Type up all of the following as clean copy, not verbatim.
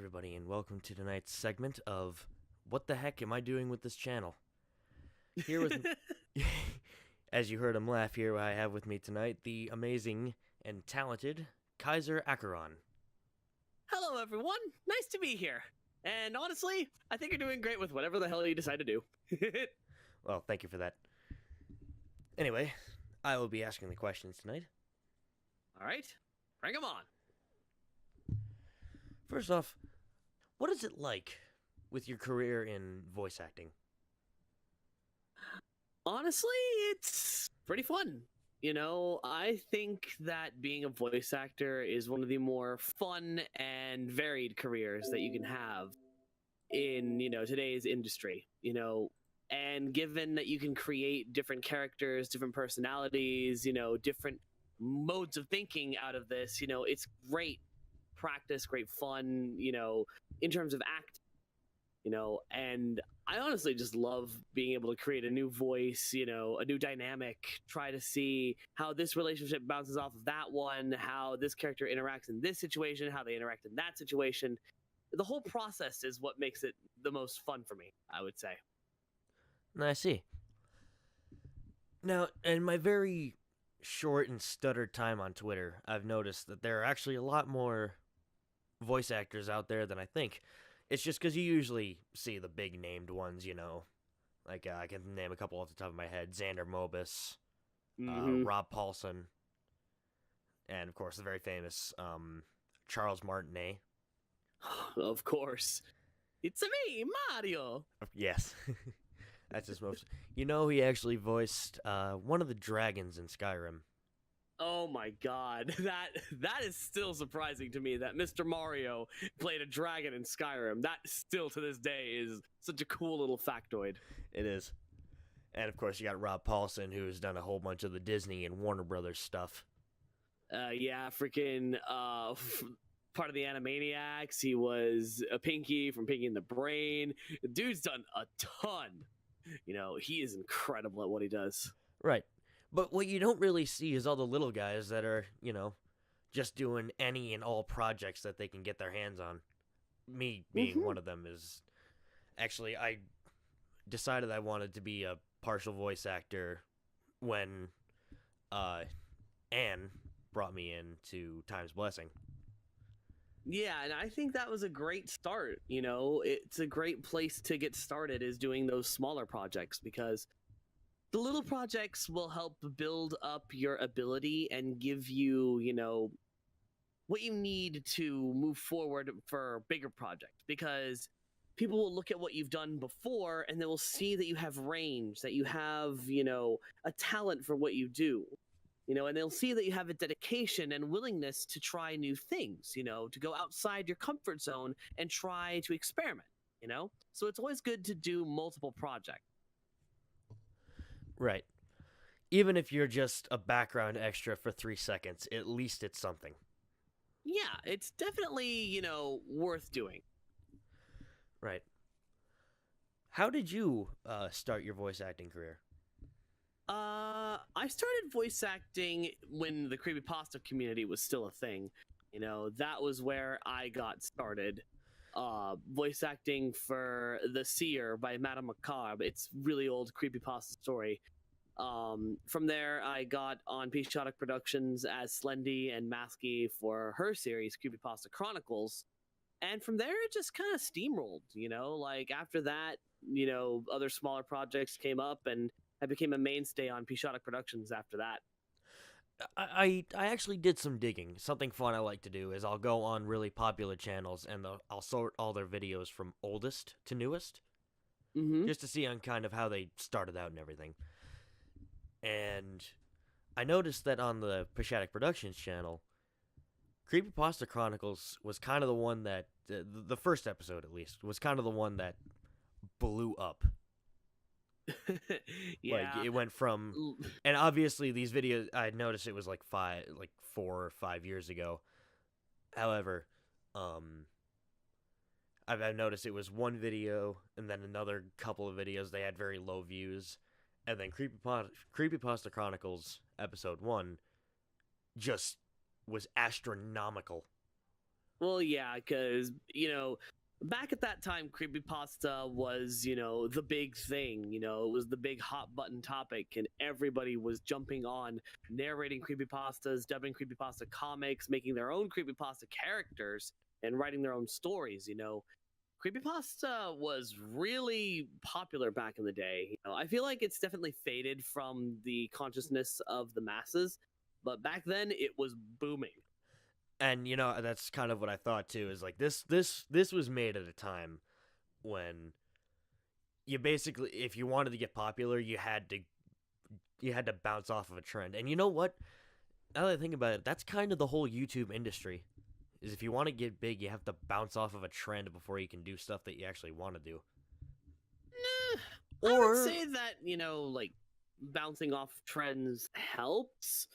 everybody, and welcome to tonight's segment of What the Heck Am I Doing with This Channel? Here with as you heard him laugh here, I have with me tonight the amazing and talented Kyzer Aqueron. Hello, everyone. Nice to be here. And honestly, I think you're doing great with whatever the hell you decide to do. Well, thank you for that. Anyway, I will be asking the questions tonight. All right, bring them on. First off, what is it like with your career in voice acting? Honestly, it's pretty fun. I think that being a voice actor is one of the more fun and varied careers that you can have in, today's industry, and given that you can create different characters, different personalities, different modes of thinking out of this, it's great practice, great fun, in terms of acting, and I honestly just love being able to create a new voice, a new dynamic, try to see how this relationship bounces off of that one, how this character interacts in this situation, how they interact in that situation. The whole process is what makes it the most fun for me, I would say. I see. Now, in my very short and stuttered time on Twitter, I've noticed that there are actually a lot more voice actors out there than I think. It's just because you usually see the big named ones, Like, I can name a couple off the top of my head. Xander Mobus, Rob Paulsen, and, of course, the very famous Charles Martinet. Of course. It's me, Mario! Yes. That's his most... he actually voiced one of the dragons in Skyrim. Oh my god, that is still surprising to me that Mr. Mario played a dragon in Skyrim. That still to this day is such a cool little factoid. It is. And of course you got Rob Paulsen, who has done a whole bunch of the Disney and Warner Brothers stuff. Freaking part of the Animaniacs. He was a Pinky from Pinky and the Brain. The dude's done a ton. He is incredible at what he does. Right. But what you don't really see is all the little guys that are, just doing any and all projects that they can get their hands on. Me being one of them is... Actually, I decided I wanted to be a partial voice actor when Anne brought me into Time's Blessing. Yeah, and I think that was a great start. It's a great place to get started is doing those smaller projects because... the little projects will help build up your ability and give you, what you need to move forward for bigger projects. Because people will look at what you've done before and they will see that you have range, that you have, a talent for what you do. And they'll see that you have a dedication and willingness to try new things, to go outside your comfort zone and try to experiment, So it's always good to do multiple projects. Right. Even if you're just a background extra for 3 seconds, at least it's something. Yeah, it's definitely, worth doing. Right. How did you start your voice acting career? I started voice acting when the Creepypasta community was still a thing. That was where I got started. Voice acting for The Seer by Madame Macabre. It's really old creepypasta story. From there, I got on Pishotic Productions as Slendy and Masky for her series, Creepypasta Chronicles. And from there, it just kind of steamrolled, Like, after that, other smaller projects came up, and I became a mainstay on Pishotic Productions after that. I actually did some digging. Something fun I like to do is I'll go on really popular channels and I'll sort all their videos from oldest to newest, just to see on kind of how they started out and everything. And I noticed that on the Pishotic Productions channel, Creepypasta Chronicles was kind of the one that, the first episode at least, was kind of the one that blew up. Yeah. Like, it went from, and obviously these videos, I noticed it was like 4 or 5 years ago. However, I've noticed it was one video and then another couple of videos they had very low views, and then Creepypasta Chronicles episode 1 just was astronomical. Well, yeah, because, back at that time, creepypasta was, the big thing. It was the big hot button topic, and everybody was jumping on narrating creepypastas, dubbing creepypasta comics, making their own creepypasta characters, and writing their own stories. Creepypasta was really popular back in the day. I feel like it's definitely faded from the consciousness of the masses, but back then it was booming. And that's kind of what I thought too. Is like this was made at a time when you basically, if you wanted to get popular, you had to bounce off of a trend. And you know what? Now that I think about it, that's kind of the whole YouTube industry. Is if you want to get big, you have to bounce off of a trend before you can do stuff that you actually want to do. Nah, I would say that, like, bouncing off trends helps.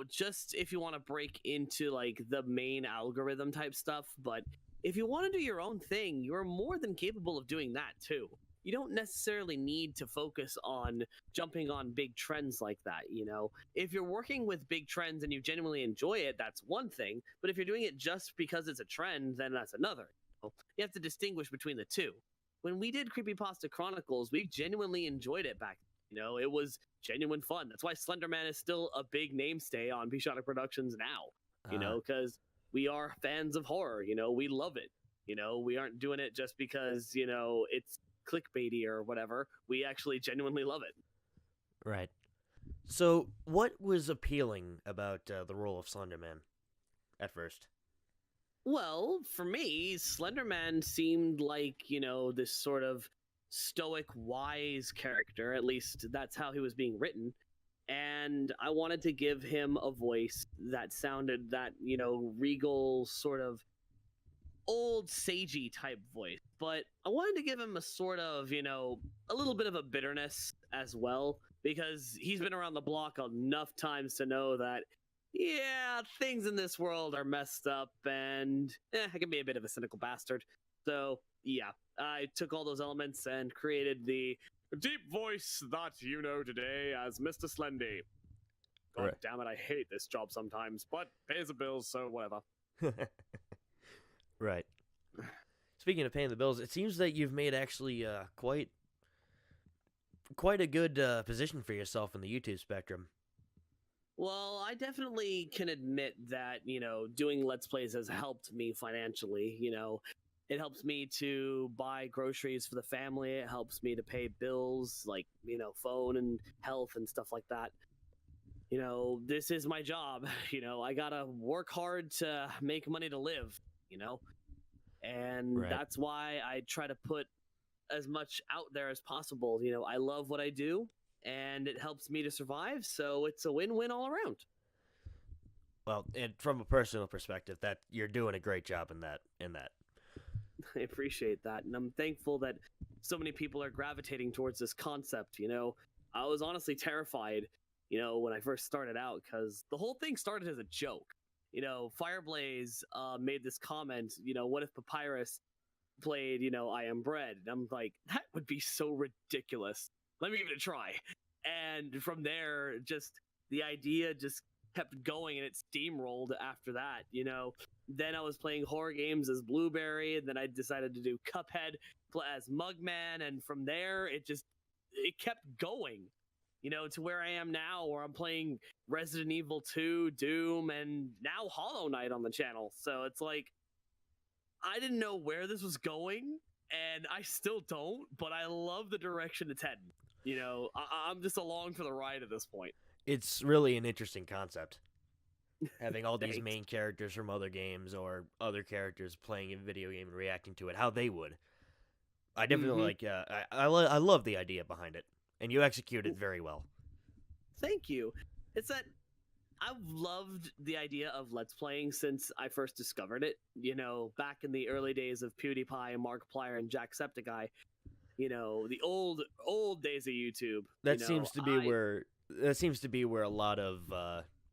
Just if you want to break into, like, the main algorithm type stuff. But if you want to do your own thing, you're more than capable of doing that, too. You don't necessarily need to focus on jumping on big trends like that. If you're working with big trends and you genuinely enjoy it, that's one thing. But if you're doing it just because it's a trend, then that's another. You have to distinguish between the two. When we did Creepypasta Chronicles, we genuinely enjoyed it back then. It was genuine fun. That's why Slenderman is still a big mainstay on Bishonic Productions now. Because we are fans of horror. We love it. We aren't doing it just because it's clickbaity or whatever. We actually genuinely love it. Right. So, what was appealing about the role of Slenderman at first? Well, for me, Slenderman seemed like, this sort of stoic, wise character. At least that's how he was being written. And I wanted to give him a voice that sounded that, regal, sort of old sagey type voice. But I wanted to give him a sort of, a little bit of a bitterness as well, because he's been around the block enough times to know that, yeah, things in this world are messed up, and I can be a bit of a cynical bastard. So, yeah, I took all those elements and created the deep voice that you know today as Mr. Slendy. God right. Damn it, I hate this job sometimes, but pays the bills, so whatever. Right. Speaking of paying the bills, it seems that you've made actually quite a good position for yourself in the YouTube spectrum. Well, I definitely can admit that, doing Let's Plays has helped me financially. It helps me to buy groceries for the family. It helps me to pay bills like, phone and health and stuff like that. This is my job. I gotta work hard to make money to live, and right. That's why I try to put as much out there as possible. I love what I do, and it helps me to survive, so it's a win-win all around. Well, and from a personal perspective, that you're doing a great job in that. I appreciate that, and I'm thankful that so many people are gravitating towards this concept. I was honestly terrified, when I first started out, because the whole thing started as a joke. Fireblaze made this comment, what if Papyrus played, I Am Bread? And I'm like, that would be so ridiculous. Let me give it a try. And from there, just the idea just kept going, and it steamrolled after that. Then I was playing horror games as Blueberry, and then I decided to do Cuphead as Mugman, and from there it kept going, to where I am now, where I'm playing Resident Evil 2, Doom, and now Hollow Knight on the channel. So it's like, I didn't know where this was going, and I still don't, but I love the direction it's heading. I'm just along for the ride at this point. It's really an interesting concept. Having all these main characters from other games or other characters playing a video game and reacting to it, how they would. I definitely I love the idea behind it, and you execute it very well. Thank you. It's that I've loved the idea of Let's Playing since I first discovered it. Back in the early days of PewDiePie and Markiplier and Jacksepticeye. The old days of YouTube. That seems to be where a lot of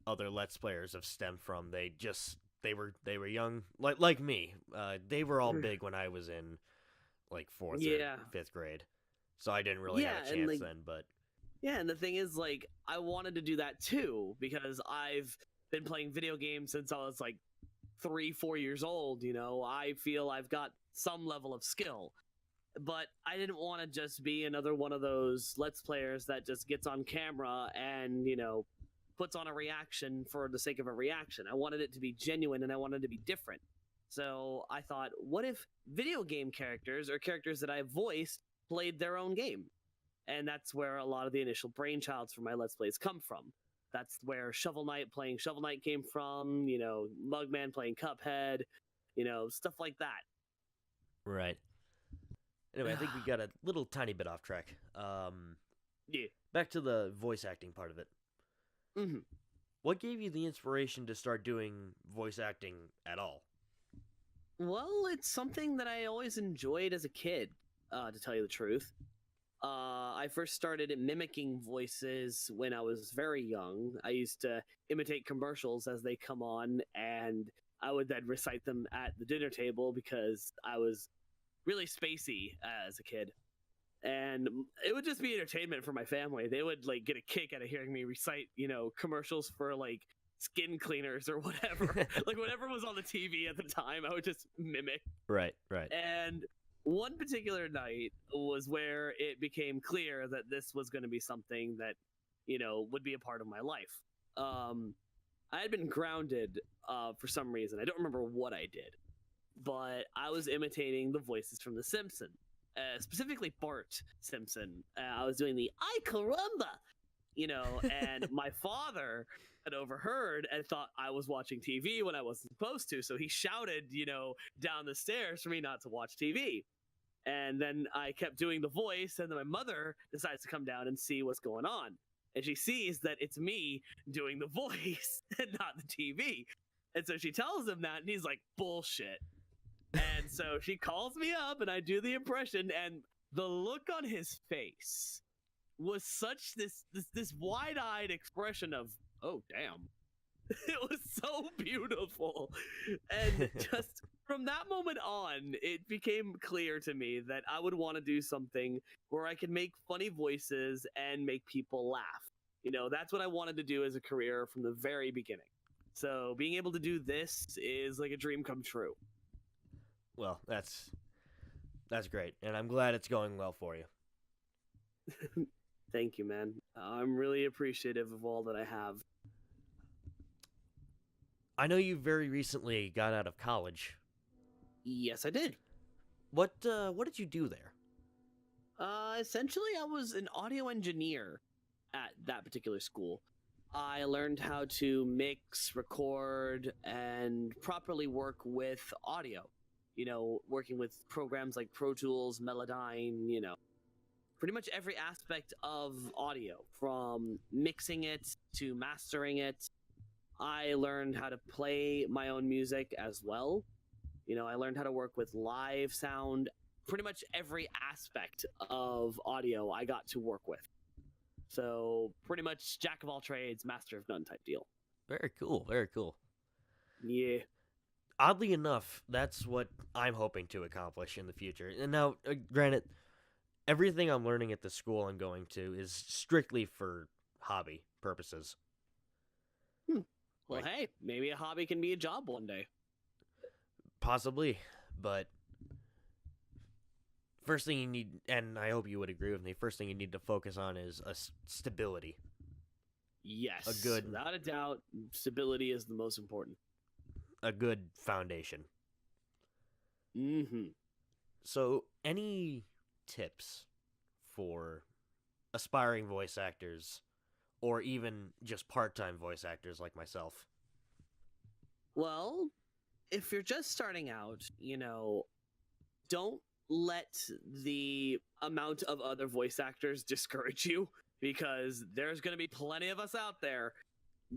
other Let's Players have stemmed from. They were young, like me. They were all big when I was in like 4th or 5th grade, so I didn't really have a chance then. But yeah, and the thing is, like, I wanted to do that too because I've been playing video games since I was like 3-4 years old, I feel I've got some level of skill. But I didn't want to just be another one of those Let's Players that just gets on camera and, puts on a reaction for the sake of a reaction. I wanted it to be genuine and I wanted it to be different. So I thought, what if video game characters or characters that I voiced played their own game? And that's where a lot of the initial brainchilds for my Let's Plays come from. That's where Shovel Knight playing Shovel Knight came from, Mugman playing Cuphead, stuff like that. Right. Anyway, I think we got a little tiny bit off track. Yeah. Back to the voice acting part of it. Mm-hmm. What gave you the inspiration to start doing voice acting at all? Well, it's something that I always enjoyed as a kid, to tell you the truth. I first started mimicking voices when I was very young. I used to imitate commercials as they come on, and I would then recite them at the dinner table because I was really spacey as a kid. And it would just be entertainment for my family. They would get a kick out of hearing me recite, commercials for skin cleaners or whatever. Whatever was on the TV at the time, I would just mimic. Right. And one particular night was where it became clear that this was going to be something that, would be a part of my life. I had been grounded for some reason. I don't remember what I did, but I was imitating the voices from The Simpsons. Specifically Bart Simpson. I was doing the "Ay caramba," and my father had overheard and thought I was watching TV when I wasn't supposed to, so he shouted, down the stairs for me not to watch TV. And then I kept doing the voice, and then my mother decides to come down and see what's going on. And she sees that it's me doing the voice and not the TV. And so she tells him that, and he's like, bullshit. And so she calls me up and I do the impression, and the look on his face was such this wide-eyed expression of, oh damn. It was so beautiful. And just from that moment on, it became clear to me that I would want to do something where I could make funny voices and make people laugh. That's what I wanted to do as a career from the very beginning. So being able to do this is like a dream come true. Well, that's great, and I'm glad it's going well for you. Thank you, man. I'm really appreciative of all that I have. I know you very recently got out of college. Yes, I did. What did you do there? Essentially, I was an audio engineer at that particular school. I learned how to mix, record, and properly work with audio. Working with programs like Pro Tools, Melodyne, pretty much every aspect of audio, from mixing it to mastering it. I learned how to play my own music as well. I learned how to work with live sound. Pretty much every aspect of audio I got to work with. So pretty much jack of all trades, master of none type deal. Very cool, very cool. Yeah. Oddly enough, that's what I'm hoping to accomplish in the future. And now, granted, everything I'm learning at the school I'm going to is strictly for hobby purposes. Well, hey, maybe a hobby can be a job one day. Possibly, but first thing you need, and I hope you would agree with me, first thing you need to focus on is stability. Yes. Without a doubt, stability is the most important. A good foundation. Mm-hmm. So, any tips for aspiring voice actors, or even just part-time voice actors like myself? Well, if you're just starting out, don't let the amount of other voice actors discourage you, because there's going to be plenty of us out there.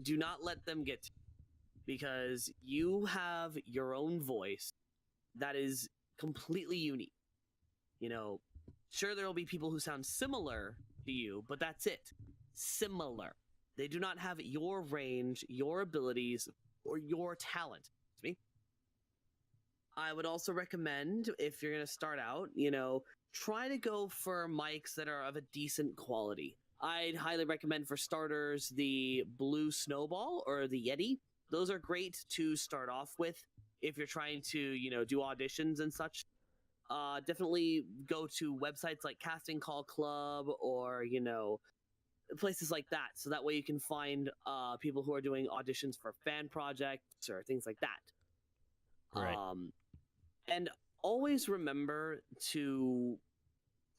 Do not let them get to you, because you have your own voice that is completely unique. Sure, there will be people who sound similar to you, but that's it. Similar. They do not have your range, your abilities, or your talent. Me. I would also recommend, if you're going to start out, try to go for mics that are of a decent quality. I'd highly recommend, for starters, the Blue Snowball or the Yeti. Those are great to start off with. if you're trying to, do auditions and such, definitely go to websites like Casting Call Club or, places like that. So that way you can find people who are doing auditions for fan projects or things like that. Right. And always remember to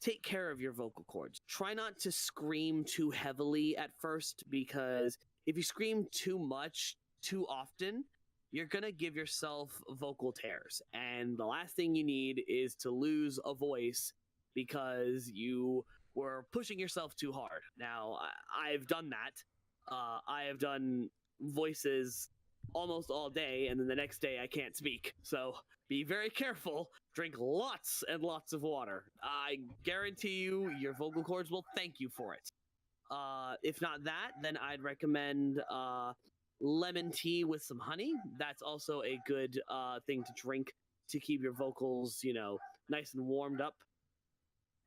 take care of your vocal cords. Try not to scream too heavily at first, because if you scream too much, too often, you're going to give yourself vocal tears. And the last thing you need is to lose a voice because you were pushing yourself too hard. Now, I've done that. I have done voices almost all day, and then the next day I can't speak. So be very careful. Drink lots and lots of water. I guarantee you your vocal cords will thank you for it. If not that, then I'd recommend lemon tea with some honey. That's also a good thing to drink to keep your vocals, nice and warmed up.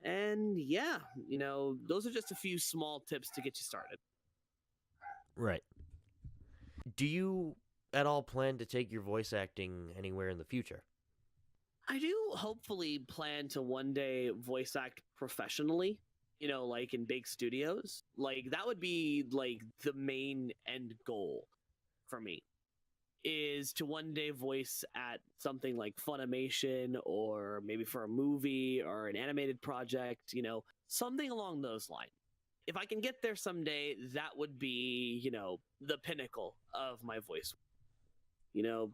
And yeah, those are just a few small tips to get you started. Right. Do you at all plan to take your voice acting anywhere in the future? I do hopefully plan to one day voice act professionally, like in big studios. Like, that would be like the main end goal for me, is to one day voice at something like Funimation, or maybe for a movie or an animated project, something along those lines. If I can get there someday, that would be, the pinnacle of my voice.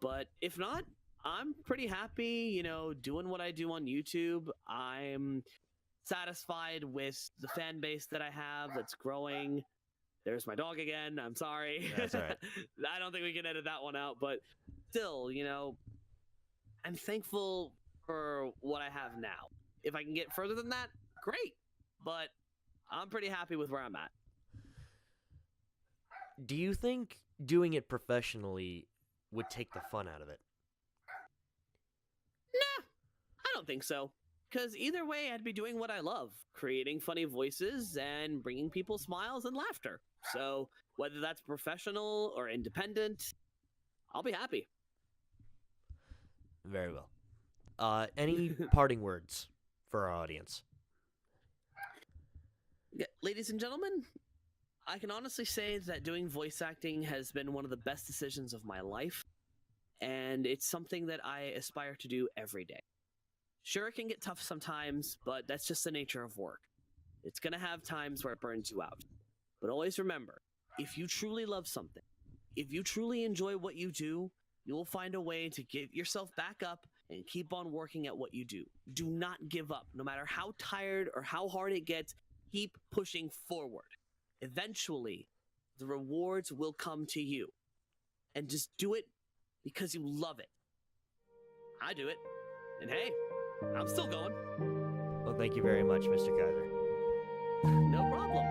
But if not, I'm pretty happy, doing what I do on YouTube. I'm satisfied with the fan base that I have that's growing. There's my dog again. I'm sorry. That's all right. I don't think we can edit that one out, but still, I'm thankful for what I have now. If I can get further than that, great. But I'm pretty happy with where I'm at. Do you think doing it professionally would take the fun out of it? Nah, I don't think so. Because either way, I'd be doing what I love, creating funny voices and bringing people smiles and laughter. So whether that's professional or independent, I'll be happy. Very well. Any parting words for our audience? Yeah, ladies and gentlemen, I can honestly say that doing voice acting has been one of the best decisions of my life, and it's something that I aspire to do every day. Sure, it can get tough sometimes, but that's just the nature of work. It's going to have times where it burns you out. But always remember, if you truly love something, if you truly enjoy what you do, you will find a way to get yourself back up and keep on working at what you do. Do not give up. No matter how tired or how hard it gets, keep pushing forward. Eventually, the rewards will come to you. And just do it because you love it. I do it. And hey, I'm still going. Well, thank you very much, Mr. Kyzer. No problem.